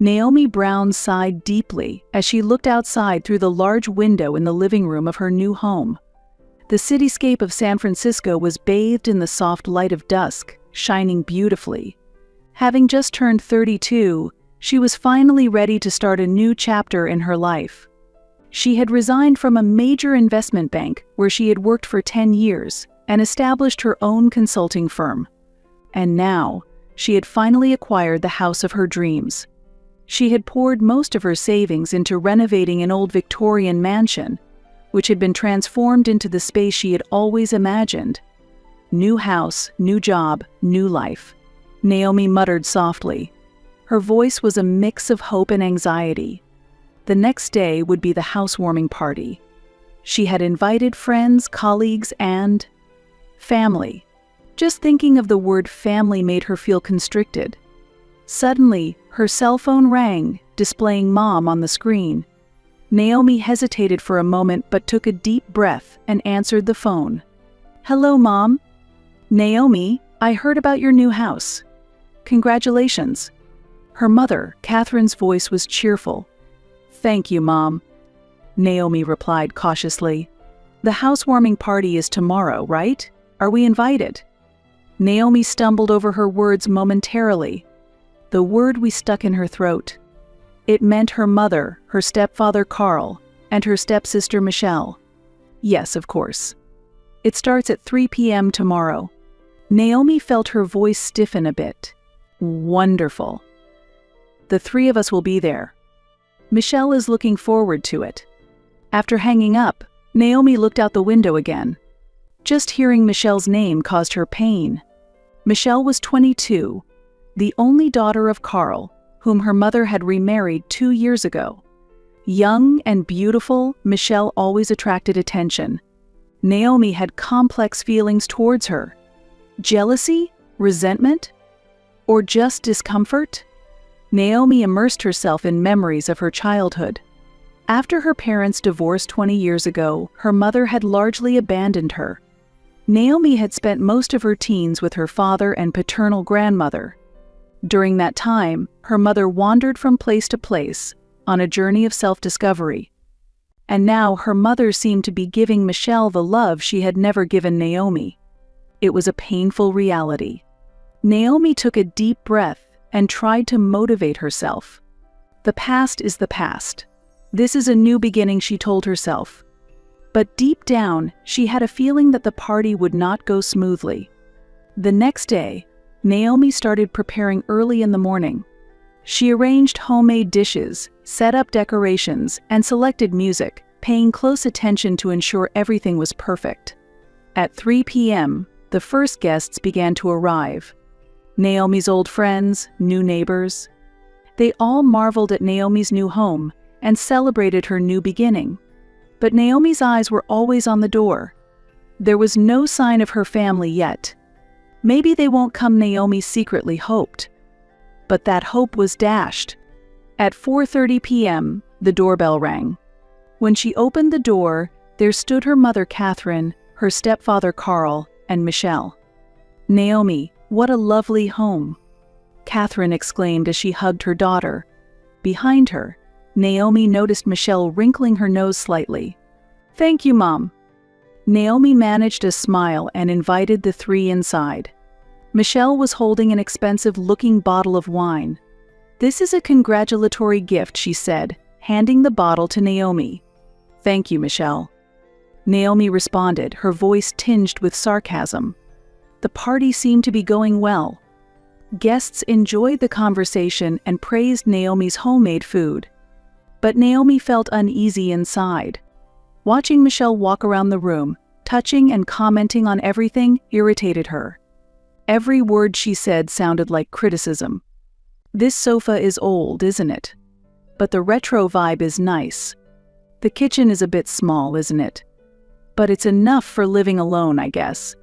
Naomi Brown sighed deeply as she looked outside through the large window in the living room of her new home. The cityscape of San Francisco was bathed in the soft light of dusk, shining beautifully. Having just turned 32, she was finally ready to start a new chapter in her life. She had resigned from a major investment bank where she had worked for 10 years and established her own consulting firm. And now, she had finally acquired the house of her dreams. She had poured most of her savings into renovating an old Victorian mansion, which had been transformed into the space she had always imagined. New house, new job, new life. Naomi muttered softly. Her voice was a mix of hope and anxiety. The next day would be the housewarming party. She had invited friends, colleagues, and family. Just thinking of the word family made her feel constricted. Suddenly, her cell phone rang, displaying Mom on the screen. Naomi hesitated for a moment but took a deep breath and answered the phone. Hello, Mom. Naomi, I heard about your new house. Congratulations. Her mother, Catherine's voice was cheerful. Thank you, Mom. Naomi replied cautiously. The housewarming party is tomorrow, right? Are we invited? Naomi stumbled over her words momentarily. The word was stuck in her throat. It meant her mother, her stepfather Carl, and her stepsister Michelle. Yes, of course. It starts at 3 p.m. tomorrow. Naomi felt her voice stiffen a bit. Wonderful. The three of us will be there. Michelle is looking forward to it. After hanging up, Naomi looked out the window again. Just hearing Michelle's name caused her pain. Michelle was 22, the only daughter of Carl, whom her mother had remarried 2 years ago. Young and beautiful, Michelle always attracted attention. Naomi had complex feelings towards her. Jealousy? Resentment? Or just discomfort? Naomi immersed herself in memories of her childhood. After her parents divorced 20 years ago, her mother had largely abandoned her. Naomi had spent most of her teens with her father and paternal grandmother. During that time, her mother wandered from place to place, on a journey of self-discovery. And now her mother seemed to be giving Michelle the love she had never given Naomi. It was a painful reality. Naomi took a deep breath and tried to motivate herself. The past is the past. This is a new beginning, she told herself. But deep down, she had a feeling that the party would not go smoothly. The next day, Naomi started preparing early in the morning. She arranged homemade dishes, set up decorations, and selected music, paying close attention to ensure everything was perfect. At 3 p.m., the first guests began to arrive. Naomi's old friends, new neighbors. They all marveled at Naomi's new home and celebrated her new beginning. But Naomi's eyes were always on the door. There was no sign of her family yet. Maybe they won't come, Naomi secretly hoped. But that hope was dashed. At 4:30 p.m., the doorbell rang. When she opened the door, there stood her mother Catherine, her stepfather Carl, and Michelle. Naomi, what a lovely home, Catherine exclaimed as she hugged her daughter. Behind her, Naomi noticed Michelle wrinkling her nose slightly. Thank you, Mom. Naomi managed a smile and invited the three inside. Michelle was holding an expensive-looking bottle of wine. This is a congratulatory gift, she said, handing the bottle to Naomi. Thank you, Michelle. Naomi responded, her voice tinged with sarcasm. The party seemed to be going well. Guests enjoyed the conversation and praised Naomi's homemade food. But Naomi felt uneasy inside. Watching Michelle walk around the room, touching and commenting on everything, irritated her. Every word she said sounded like criticism. This sofa is old, isn't it? But the retro vibe is nice. The kitchen is a bit small, isn't it? But it's enough for living alone, I guess.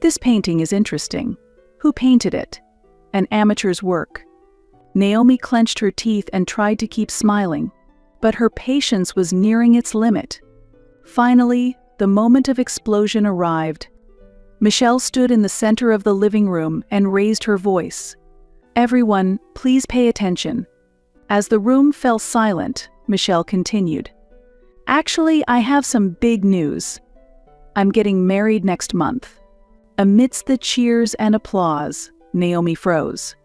This painting is interesting. Who painted it? An amateur's work. Naomi clenched her teeth and tried to keep smiling, but her patience was nearing its limit. Finally, the moment of explosion arrived. Michelle stood in the center of the living room and raised her voice. Everyone, please pay attention. As the room fell silent, Michelle continued. Actually, I have some big news. I'm getting married next month. Amidst the cheers and applause, Naomi froze.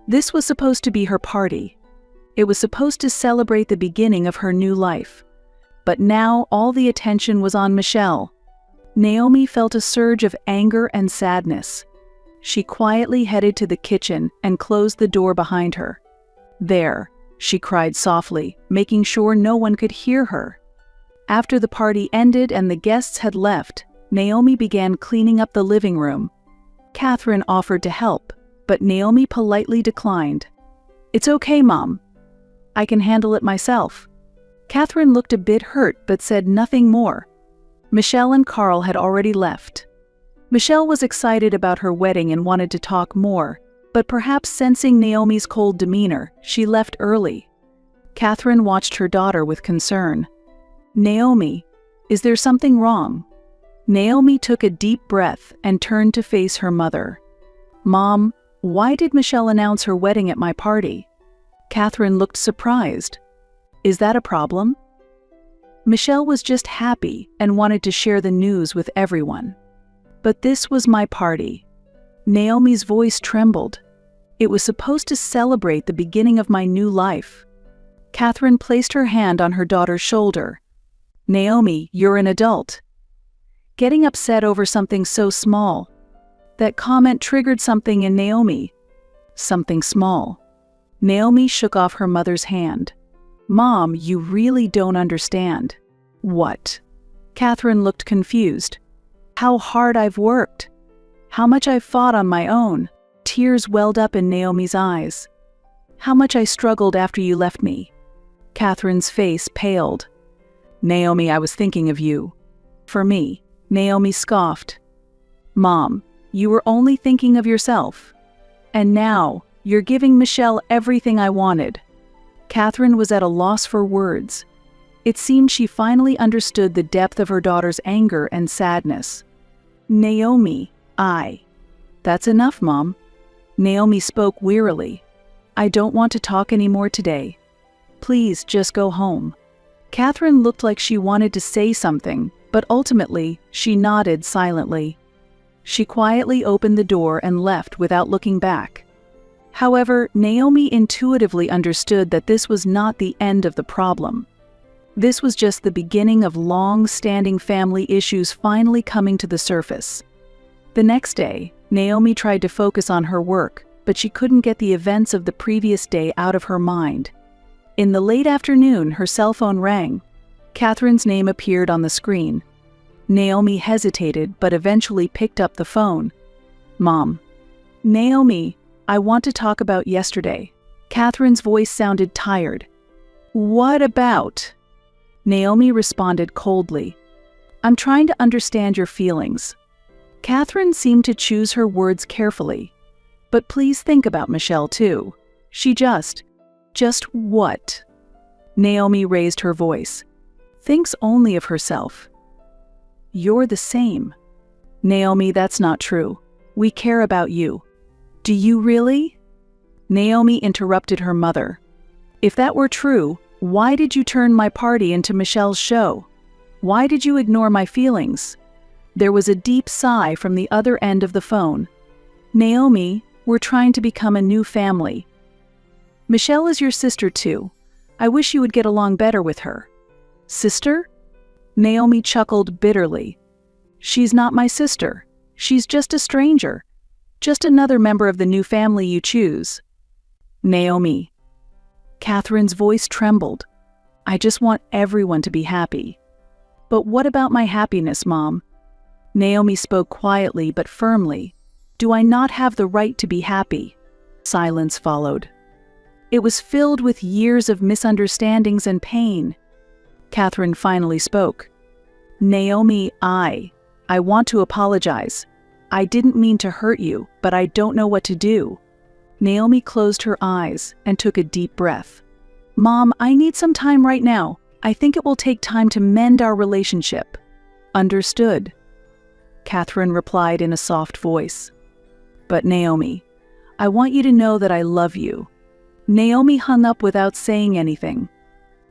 This was supposed to be her party. It was supposed to celebrate the beginning of her new life. But now all the attention was on Michelle. Naomi felt a surge of anger and sadness. She quietly headed to the kitchen and closed the door behind her. There, she cried softly, making sure no one could hear her. After the party ended and the guests had left, Naomi began cleaning up the living room. Catherine offered to help, but Naomi politely declined. It's okay, Mom. I can handle it myself. Catherine looked a bit hurt but said nothing more. Michelle and Carl had already left. Michelle was excited about her wedding and wanted to talk more, but perhaps sensing Naomi's cold demeanor, she left early. Catherine watched her daughter with concern. Naomi, is there something wrong? Naomi took a deep breath and turned to face her mother. Mom, why did Michelle announce her wedding at my party? Catherine looked surprised. Is that a problem? Michelle was just happy and wanted to share the news with everyone. But this was my party. Naomi's voice trembled. It was supposed to celebrate the beginning of my new life. Catherine placed her hand on her daughter's shoulder. Naomi, you're an adult. Getting upset over something so small. That comment triggered something in Naomi. Something small. Naomi shook off her mother's hand. Mom, you really don't understand. What? Catherine looked confused. How hard I've worked. How much I've fought on my own. Tears welled up in Naomi's eyes. How much I struggled after you left me. Catherine's face paled. Naomi, I was thinking of you. For me. Naomi scoffed. Mom, you were only thinking of yourself. And now, you're giving Michelle everything I wanted. Catherine was at a loss for words. It seemed she finally understood the depth of her daughter's anger and sadness. Naomi, That's enough, Mom. Naomi spoke wearily. I don't want to talk anymore today. Please just go home. Catherine looked like she wanted to say something, but ultimately, she nodded silently. She quietly opened the door and left without looking back. However, Naomi intuitively understood that this was not the end of the problem. This was just the beginning of long-standing family issues finally coming to the surface. The next day, Naomi tried to focus on her work, but she couldn't get the events of the previous day out of her mind. In the late afternoon, her cell phone rang. Catherine's name appeared on the screen. Naomi hesitated but eventually picked up the phone. Mom. Naomi, I want to talk about yesterday. Catherine's voice sounded tired. What about? Naomi responded coldly. I'm trying to understand your feelings. Catherine seemed to choose her words carefully. But please think about Michelle too. She just what? Naomi raised her voice. Thinks only of herself. You're the same. Naomi, that's not true. We care about you. Do you really? Naomi interrupted her mother. If that were true, why did you turn my party into Michelle's show? Why did you ignore my feelings? There was a deep sigh from the other end of the phone. Naomi, we're trying to become a new family. Michelle is your sister too. I wish you would get along better with her. Sister? Naomi chuckled bitterly. She's not my sister. She's just a stranger. Just another member of the new family you choose. Naomi. Catherine's voice trembled. I just want everyone to be happy. But what about my happiness, Mom? Naomi spoke quietly but firmly. Do I not have the right to be happy? Silence followed. It was filled with years of misunderstandings and pain. Catherine finally spoke. Naomi, I want to apologize. I didn't mean to hurt you, but I don't know what to do. Naomi closed her eyes and took a deep breath. Mom, I need some time right now. I think it will take time to mend our relationship. Understood. Catherine replied in a soft voice. But Naomi, I want you to know that I love you. Naomi hung up without saying anything.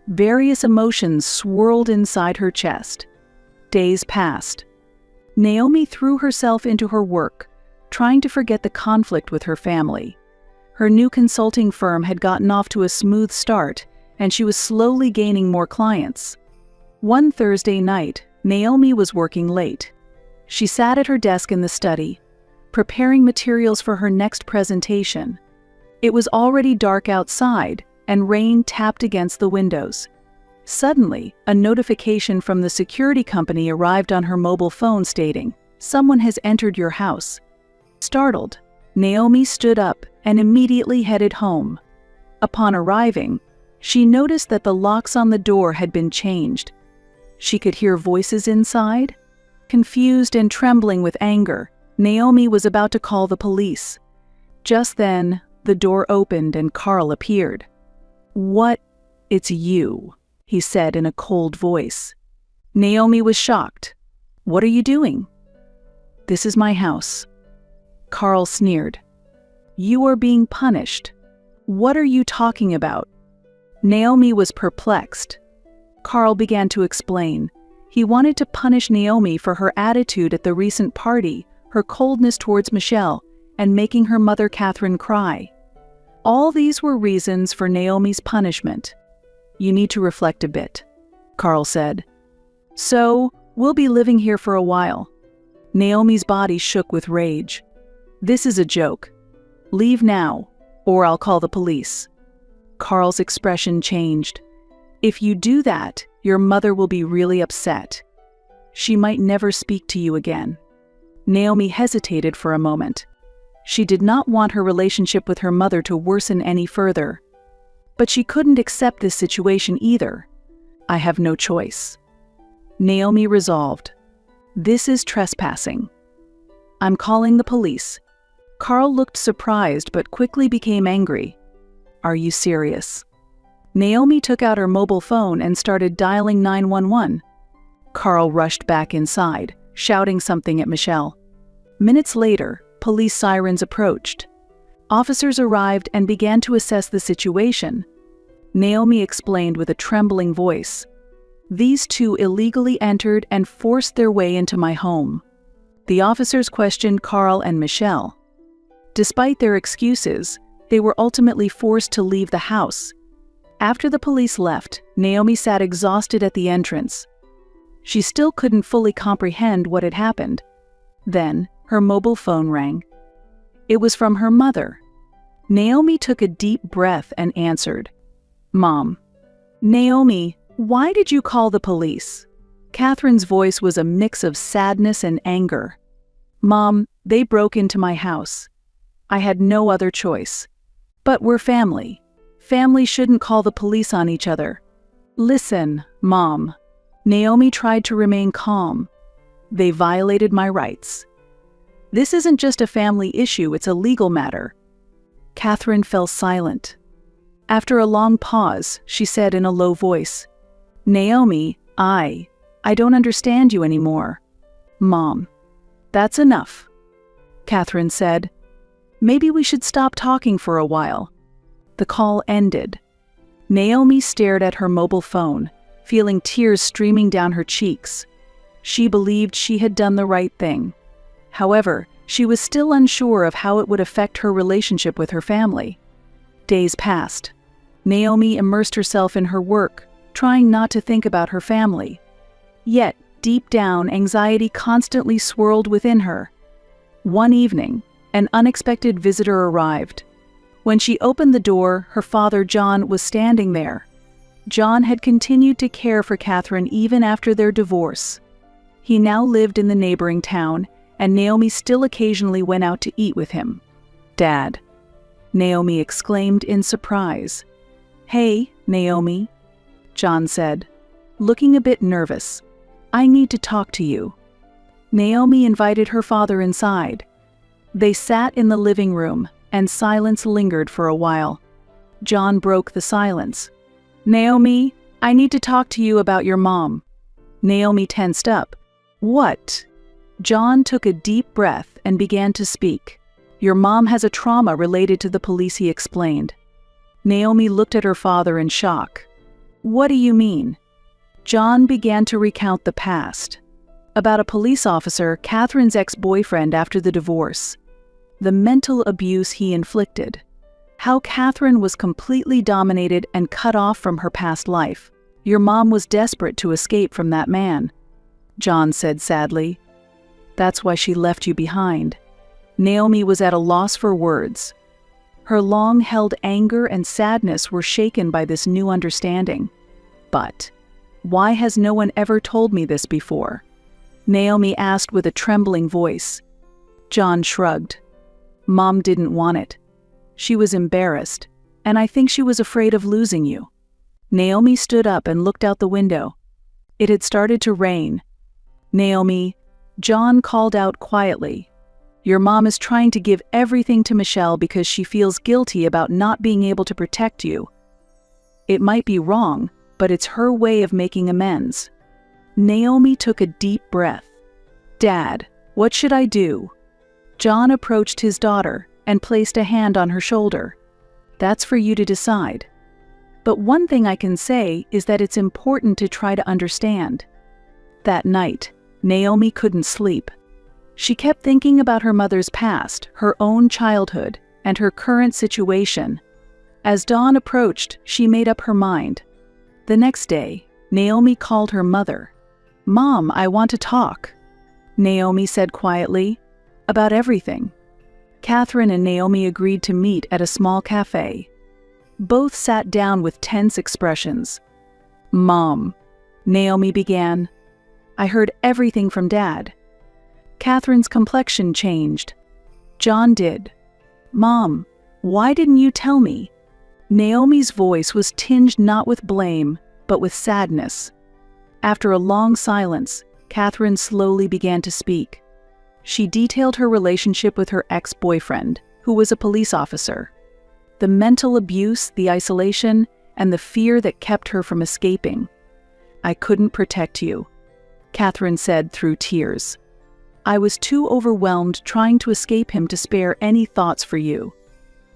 Various emotions swirled inside her chest. Days passed. Naomi threw herself into her work, trying to forget the conflict with her family. Her new consulting firm had gotten off to a smooth start, and she was slowly gaining more clients. One Thursday night, Naomi was working late. She sat at her desk in the study, preparing materials for her next presentation. It was already dark outside, and rain tapped against the windows. Suddenly, a notification from the security company arrived on her mobile phone stating, "Someone has entered your house." Startled, Naomi stood up and immediately headed home. Upon arriving, she noticed that the locks on the door had been changed. She could hear voices inside. Confused and trembling with anger, Naomi was about to call the police. Just then, the door opened and Carl appeared. "What? It's you," he said in a cold voice. Naomi was shocked. "What are you doing?" "This is my house." Carl sneered. "You are being punished. What are you talking about?" Naomi was perplexed. Carl began to explain. He wanted to punish Naomi for her attitude at the recent party, her coldness towards Michelle, and making her mother Catherine cry. All these were reasons for Naomi's punishment. "You need to reflect a bit," Carl said. "So, we'll be living here for a while." Naomi's body shook with rage. "This is a joke. Leave now, or I'll call the police." Carl's expression changed. "If you do that, your mother will be really upset. She might never speak to you again." Naomi hesitated for a moment. She did not want her relationship with her mother to worsen any further. But she couldn't accept this situation either. "I have no choice." Naomi resolved. "This is trespassing. I'm calling the police." Carl looked surprised but quickly became angry. "Are you serious?" Naomi took out her mobile phone and started dialing 911. Carl rushed back inside, shouting something at Michelle. Minutes later, police sirens approached. Officers arrived and began to assess the situation. Naomi explained with a trembling voice, "These two illegally entered and forced their way into my home." The officers questioned Carl and Michelle. Despite their excuses, they were ultimately forced to leave the house. After the police left, Naomi sat exhausted at the entrance. She still couldn't fully comprehend what had happened. Then, her mobile phone rang. It was from her mother. Naomi took a deep breath and answered, "Mom." "Naomi, why did you call the police?" Catherine's voice was a mix of sadness and anger. "Mom, they broke into my house. I had no other choice. But we're family. Family shouldn't call the police on each other." "Listen, Mom." Naomi tried to remain calm. "They violated my rights. This isn't just a family issue, it's a legal matter." Catherine fell silent. After a long pause, she said in a low voice, "Naomi, I don't understand you anymore." "Mom." "That's enough," Catherine said. "Maybe we should stop talking for a while." The call ended. Naomi stared at her mobile phone, feeling tears streaming down her cheeks. She believed she had done the right thing. However, she was still unsure of how it would affect her relationship with her family. Days passed. Naomi immersed herself in her work, trying not to think about her family. Yet, deep down, anxiety constantly swirled within her. One evening, an unexpected visitor arrived. When she opened the door, her father, John, was standing there. John had continued to care for Catherine even after their divorce. He now lived in the neighboring town, and Naomi still occasionally went out to eat with him. "Dad," Naomi exclaimed in surprise. "Hey, Naomi," John said, looking a bit nervous. "I need to talk to you." Naomi invited her father inside. They sat in the living room, and silence lingered for a while. John broke the silence. "Naomi, I need to talk to you about your mom." Naomi tensed up. "What?" John took a deep breath and began to speak. "Your mom has a trauma related to the police," he explained. Naomi looked at her father in shock. What do you mean? John began to recount the past. About a police officer, Catherine's ex-boyfriend after the divorce. The mental abuse he inflicted. How Catherine was completely dominated and cut off from her past life. Your mom was desperate to escape from that man, John said sadly. That's why she left you behind. Naomi was at a loss for words. Her long-held anger and sadness were shaken by this new understanding. But why has no one ever told me this before? Naomi asked with a trembling voice. John shrugged. Mom didn't want it. She was embarrassed, and I think she was afraid of losing you. Naomi stood up and looked out the window. It had started to rain. Naomi, John called out quietly. Your mom is trying to give everything to Michelle because she feels guilty about not being able to protect you. It might be wrong, but it's her way of making amends. Naomi took a deep breath. Dad, what should I do? John approached his daughter and placed a hand on her shoulder. That's for you to decide. But one thing I can say is that it's important to try to understand. That night, Naomi couldn't sleep. She kept thinking about her mother's past, her own childhood, and her current situation. As dawn approached, she made up her mind. The next day, Naomi called her mother. Mom, I want to talk. Naomi said quietly, about everything. Catherine and Naomi agreed to meet at a small cafe. Both sat down with tense expressions. Mom, Naomi began. I heard everything from Dad. Catherine's complexion changed. John did. Mom, why didn't you tell me? Naomi's voice was tinged not with blame, but with sadness. After a long silence, Catherine slowly began to speak. She detailed her relationship with her ex-boyfriend, who was a police officer. The mental abuse, the isolation, and the fear that kept her from escaping. I couldn't protect you, Catherine said through tears. I was too overwhelmed trying to escape him to spare any thoughts for you.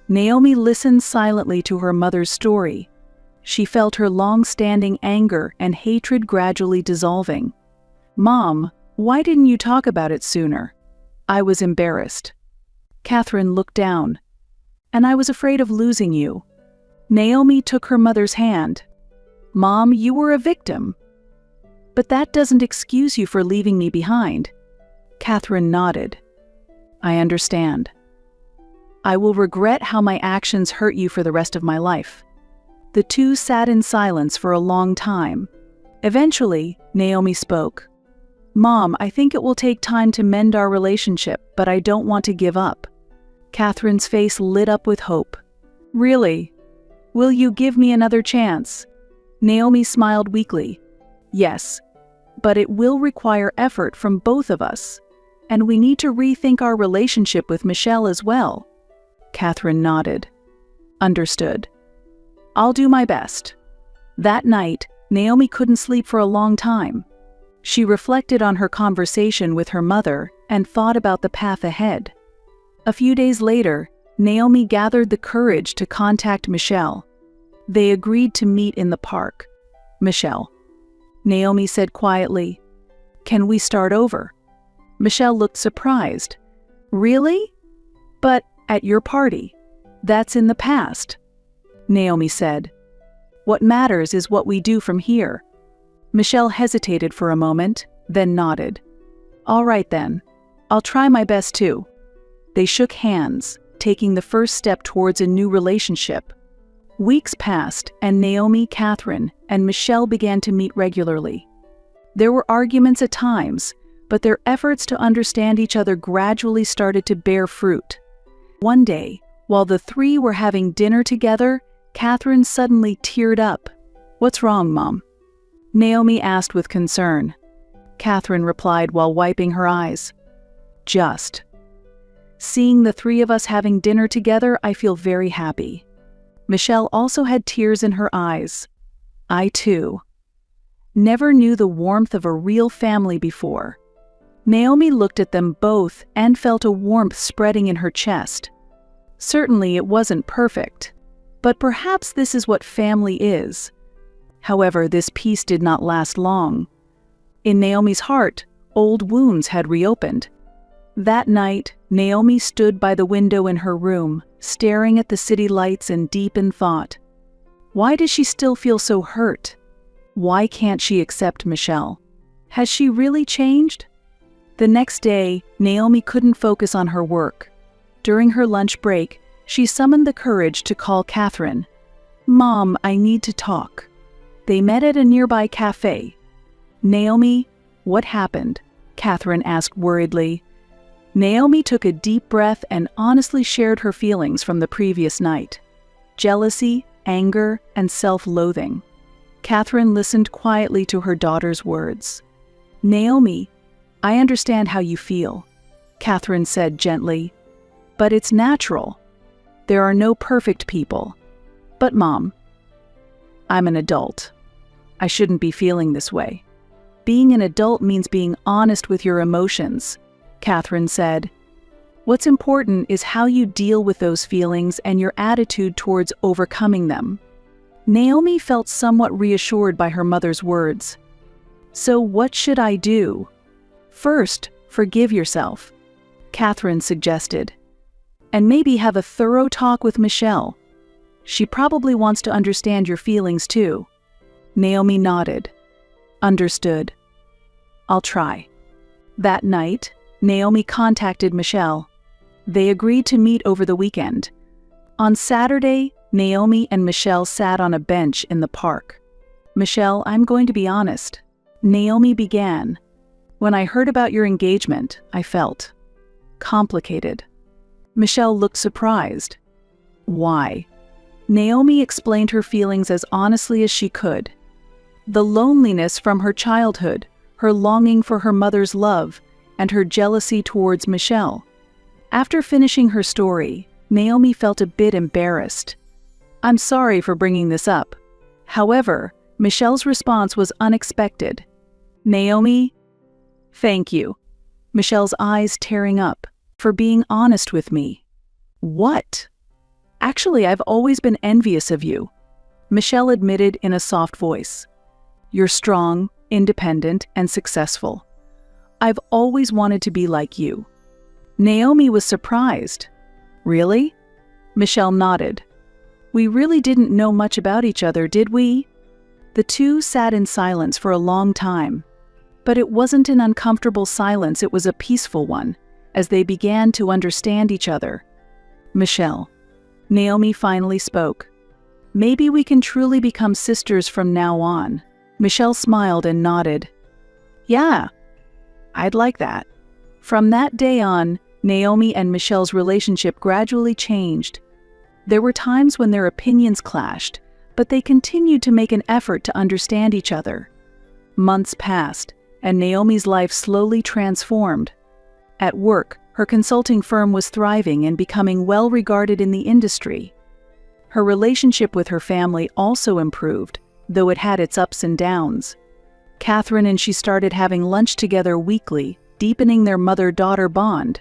Naomi listened silently to her mother's story. She felt her long-standing anger and hatred gradually dissolving. Mom, why didn't you talk about it sooner? I was embarrassed. Catherine looked down. And I was afraid of losing you. Naomi took her mother's hand. Mom, you were a victim. But that doesn't excuse you for leaving me behind. Catherine nodded. I understand. I will regret how my actions hurt you for the rest of my life. The two sat in silence for a long time. Eventually, Naomi spoke. Mom, I think it will take time to mend our relationship, but I don't want to give up. Catherine's face lit up with hope. Really? Will you give me another chance? Naomi smiled weakly. Yes, but it will require effort from both of us. And we need to rethink our relationship with Michelle as well. Catherine nodded. Understood. I'll do my best. That night, Naomi couldn't sleep for a long time. She reflected on her conversation with her mother and thought about the path ahead. A few days later, Naomi gathered the courage to contact Michelle. They agreed to meet in the park. Michelle. Naomi said quietly, Can we start over? Michelle looked surprised. Really? But at your party. That's in the past. Naomi said. What matters is what we do from here. Michelle hesitated for a moment, then nodded. All right then. I'll try my best too. They shook hands, taking the first step towards a new relationship. Weeks passed, and Naomi, Catherine, and Michelle began to meet regularly. There were arguments at times, but their efforts to understand each other gradually started to bear fruit. One day, while the three were having dinner together, Catherine suddenly teared up. What's wrong, Mom? Naomi asked with concern. Catherine replied while wiping her eyes. Just. Seeing the three of us having dinner together, I feel very happy. Michelle also had tears in her eyes. I too. Never knew the warmth of a real family before. Naomi looked at them both and felt a warmth spreading in her chest. Certainly it wasn't perfect, But perhaps this is what family is. However, this peace did not last long. In Naomi's heart, old wounds had reopened. That night, Naomi stood by the window in her room, staring at the city lights in deep in thought. Why does she still feel so hurt? Why can't she accept Michelle? Has she really changed? The next day, Naomi couldn't focus on her work. During her lunch break, she summoned the courage to call Catherine. "Mom, I need to talk." They met at a nearby cafe. "Naomi, what happened?" Catherine asked worriedly. Naomi took a deep breath and honestly shared her feelings from the previous night. Jealousy, anger, and self-loathing. Catherine listened quietly to her daughter's words. "Naomi, I understand how you feel," Catherine said gently. "But it's natural. There are no perfect people. But Mom, I'm an adult. I shouldn't be feeling this way." "Being an adult means being honest with your emotions," Catherine said. "What's important is how you deal with those feelings and your attitude towards overcoming them." Naomi felt somewhat reassured by her mother's words. "So what should I do?" "First, forgive yourself," Catherine suggested. "And maybe have a thorough talk with Michelle. She probably wants to understand your feelings too." Naomi nodded. "Understood. I'll try." That night, Naomi contacted Michelle. They agreed to meet over the weekend. On Saturday, Naomi and Michelle sat on a bench in the park. "Michelle, I'm going to be honest," Naomi began. "When I heard about your engagement, I felt complicated." Michelle looked surprised. "Why?" Naomi explained her feelings as honestly as she could. The loneliness from her childhood, her longing for her mother's love, and her jealousy towards Michelle. After finishing her story, Naomi felt a bit embarrassed. "I'm sorry for bringing this up." However, Michelle's response was unexpected. "Naomi, thank you." Michelle's eyes tearing up. "For being honest with me." "What?" "Actually, I've always been envious of you," Michelle admitted in a soft voice. "You're strong, independent, and successful. I've always wanted to be like you." Naomi was surprised. "Really?" Michelle nodded. "We really didn't know much about each other, did we?" The two sat in silence for a long time. But it wasn't an uncomfortable silence, it was a peaceful one, as they began to understand each other. "Michelle," Naomi finally spoke, "maybe we can truly become sisters from now on." Michelle smiled and nodded. "Yeah, I'd like that." From that day on, Naomi and Michelle's relationship gradually changed. There were times when their opinions clashed, but they continued to make an effort to understand each other. Months passed, and Naomi's life slowly transformed. At work, her consulting firm was thriving and becoming well regarded in the industry. Her relationship with her family also improved, though it had its ups and downs. Catherine and she started having lunch together weekly, deepening their mother-daughter bond.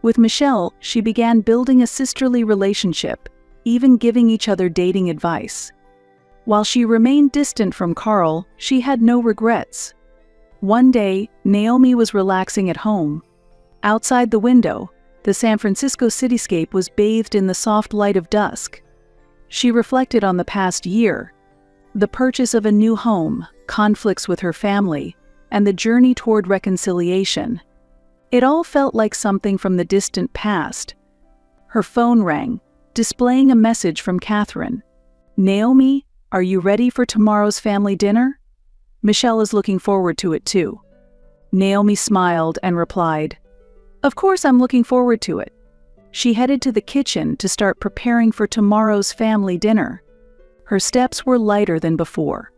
With Michelle, she began building a sisterly relationship, even giving each other dating advice. While she remained distant from Carl, she had no regrets. One day, Naomi was relaxing at home. Outside the window, the San Francisco cityscape was bathed in the soft light of dusk. She reflected on the past year, the purchase of a new home, conflicts with her family, and the journey toward reconciliation. It all felt like something from the distant past. Her phone rang, displaying a message from Catherine. "Naomi, are you ready for tomorrow's family dinner? Michelle is looking forward to it too." Naomi smiled and replied, "Of course I'm looking forward to it." She headed to the kitchen to start preparing for tomorrow's family dinner. Her steps were lighter than before.